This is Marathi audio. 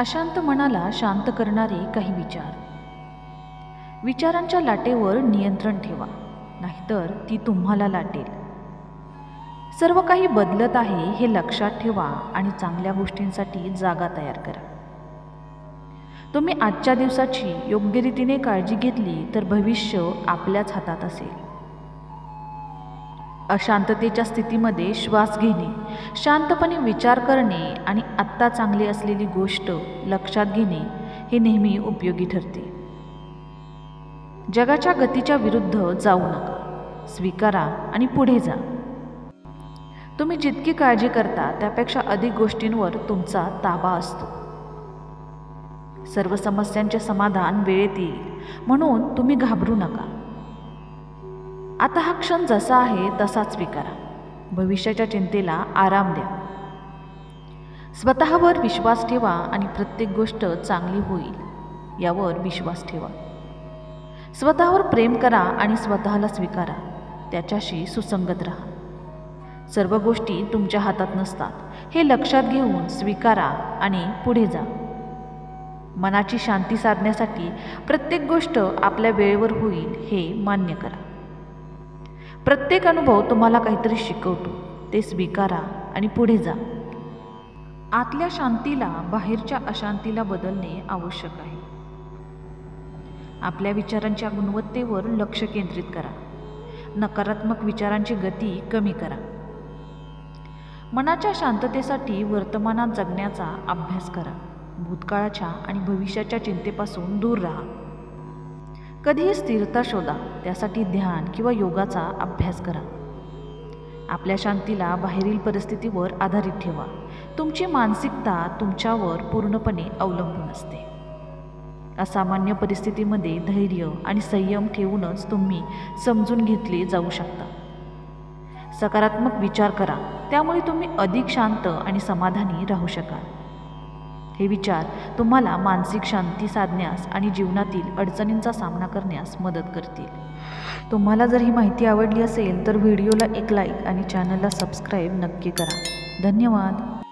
अशांत मनाला शांत करणारे काही विचार. विचारांच्या लाटेवर नियंत्रण ठेवा, नाहीतर ती तुम्हाला लाटेल. सर्व काही बदलत आहे हे लक्षात ठेवा आणि चांगल्या गोष्टींसाठी जागा तयार करा. तुम्ही आजच्या दिवसाची योग्य रीतीने काळजी घेतली तर भविष्य आपल्याच हातात असेल. अशांततेच्या स्थितीमध्ये श्वास घेणे, शांतपणे विचार करणे आणि आत्ता चांगली असलेली गोष्ट लक्षात घेणे हे नेहमी उपयोगी ठरते. जगाच्या गतीच्या विरुद्ध जाऊ नका, स्वीकारा आणि पुढे जा. तुम्ही जितकी काळजी करता त्यापेक्षा अधिक गोष्टींवर तुमचा ताबा असतो. सर्व समस्यांचे समाधान वेळेत येईल, म्हणून तुम्ही घाबरू नका. आता हा क्षण जसा आहे तसाच स्वीकारा. भविष्याच्या चिंतेला आराम द्या. स्वतःवर विश्वास ठेवा आणि प्रत्येक गोष्ट चांगली होईल यावर विश्वास ठेवा. स्वतःवर प्रेम करा आणि स्वतःला स्वीकारा. त्याच्याशी सुसंगत राहा. सर्व गोष्टी तुमच्या हातात नसतात हे लक्षात घेऊन स्वीकारा आणि पुढे जा. मनाची शांती साधण्यासाठी प्रत्येक गोष्ट आपल्या वेळेवर होईल हे मान्य करा. प्रत्येक अनुभव तुम्हाला काहीतरी शिकवतो, ते स्वीकारा आणि पुढे जा. आतल्या शांतीला बाहेरच्या अशांतीला बदलणे आवश्यक आहे. आपल्या विचारांच्या गुणवत्तेवर लक्ष केंद्रित करा. नकारात्मक विचारांची गती कमी करा. मनाच्या शांततेसाठी वर्तमानात जगण्याचा अभ्यास करा. भूतकाळाच्या आणि भविष्याच्या चिंतेपासून दूर राहा. कधीही स्थिरता शोधा, त्यासाठी ध्यान किंवा योगाचा अभ्यास करा. आपल्या शांतीला बाहेरील परिस्थितीवर आधारित ठेवा. तुमची मानसिकता तुमच्यावर पूर्णपणे अवलंबून असते. असामान्य परिस्थितीमध्ये धैर्य आणि संयम ठेवूनच तुम्ही समजून घेतले जाऊ शकता. सकारात्मक विचार करा, त्यामुळे तुम्ही अधिक शांत आणि समाधानी राहू शकाल. हे विचार तुम्हाला मानसिक शांती साधण्यास आणि जीवनातील अडचणींचा सामना करण्यास मदत करतील. तुम्हाला जर ही माहिती आवडली असेल तर व्हिडिओला एक लाईक आणि चॅनलला सबस्क्राईब नक्की करा. धन्यवाद.